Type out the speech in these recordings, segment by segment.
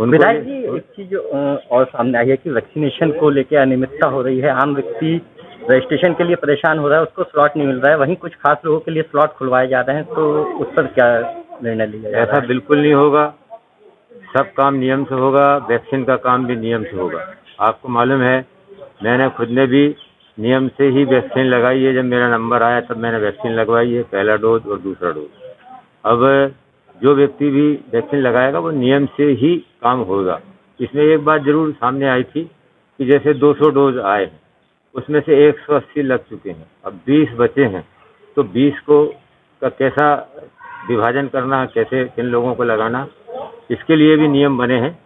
उनको विधायक जी, एक चीज और सामने आई है कि वैक्सीनेशन को लेकर अनियमितता हो रही है। आम व्यक्ति रजिस्ट्रेशन के लिए परेशान हो रहा है, उसको स्लॉट नहीं मिल रहा है, वहीं कुछ खास लोगों के लिए स्लॉट खुलवाए जा रहे हैं, तो उस पर क्या निर्णय लिया जा रहा है? ऐसा बिल्कुल नहीं होगा। सब काम नियम से होगा, वैक्सीन का काम भी नियम से होगा। आपको मालूम है, मैंने खुद ने भी नियम से ही वैक्सीन लगाई है। जब मेरा नंबर आया तब मैंने वैक्सीन लगवाई है, पहला डोज और दूसरा डोज। अब जो व्यक्ति भी वैक्सीन लगाएगा वो नियम से ही काम होगा। इसमें एक बात जरूर सामने आई थी कि जैसे 200 डोज आए हैं, उसमें से 180 लग चुके हैं, अब 20 बचे हैं, तो 20 को का कैसा विभाजन करना, कैसे किन लोगों को लगाना, इसके लिए भी नियम बने हैं।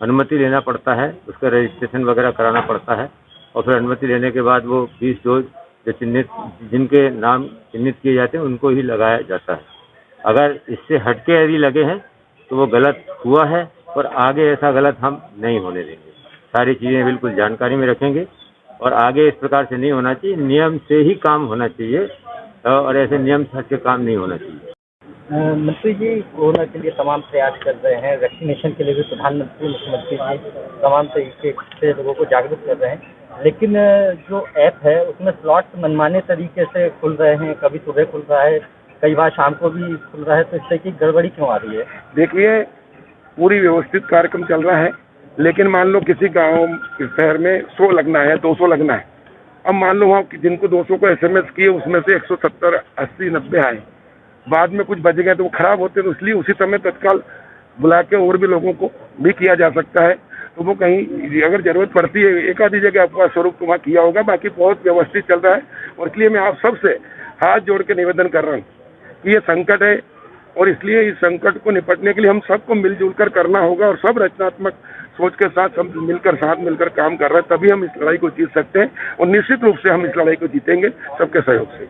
अनुमति लेना पड़ता है, उसका रजिस्ट्रेशन वगैरह कराना पड़ता है, और फिर अनुमति लेने के बाद वो 20 डोज जो चिन्हित, जिनके नाम चिन्हित किए जाते हैं, उनको ही लगाया जाता है। अगर इससे हटके यदि लगे हैं तो वो गलत हुआ है, और आगे ऐसा गलत हम नहीं होने देंगे। सारी चीज़ें बिल्कुल जानकारी में रखेंगे, और आगे इस प्रकार से नहीं होना चाहिए। नियम से ही काम होना चाहिए, और ऐसे नियम से हटके काम नहीं होना चाहिए। मंत्री जी कोरोना के लिए तमाम प्रयास कर रहे हैं, वैक्सीनेशन के लिए भी प्रधानमंत्री, मुख्यमंत्री जी तमाम तरीके से लोगों को जागरूक कर रहे हैं, लेकिन जो ऐप है उसमें स्लॉट मनमाने तरीके से खुल रहे हैं, कभी सुबह खुल रहा है, कई बार शाम को भी खुल रहा है, तो इससे की गड़बड़ी क्यों आ रही है? देखिए, पूरी व्यवस्थित कार्यक्रम चल रहा है, लेकिन मान लो किसी गांव शहर में 100 लगना है, 200 लगना है। अब मान लो वहाँ जिनको 200 को SMS किए, उसमें से 170, 80, 90 आए, बाद में कुछ बच गए तो वो खराब होते, तो इसलिए उसी समय तत्काल बुला के और भी लोगों को भी किया जा सकता है। तो वो कहीं अगर जरूरत पड़ती है, एक आधी जगह अपवाद स्वरूप तो वहाँ किया होगा, बाकी बहुत व्यवस्थित चल रहा है। और इसलिए मैं आप सबसे हाथ जोड़ के निवेदन कर रहा हूँ कि ये संकट है, और इसलिए इस संकट को निपटने के लिए हम सबको मिलजुल कर करना होगा, और सब रचनात्मक सोच के साथ सब साथ मिलकर काम कर रहे हैं, तभी हम इस लड़ाई को जीत सकते हैं। और निश्चित रूप से हम इस लड़ाई को जीतेंगे सबके सहयोग से।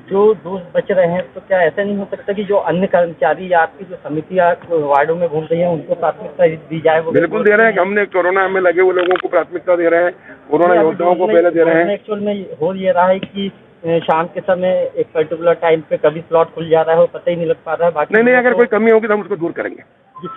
जो डोज बच रहे हैं, तो क्या ऐसा नहीं हो सकता कि जो अन्य कर्मचारी या आपकी जो समितियां वार्डों में घूम रही हैं उनको प्राथमिकता दी जाए? वो बिल्कुल दे रहे हैं। हमने कोरोना में लगे हुए लोगों को प्राथमिकता दे रहे हैं, कोरोना योद्धाओं को पहले दे रहे हैं। एक्चुअल में हो ये रहा है कि शाम के समय एक पर्टिकुलर टाइम पे कभी स्लॉट खुल जा रहा है और पता ही नहीं लग पा रहा है। बाकी नहीं, अगर कोई कमी होगी तो हम उसको दूर करेंगे। जी,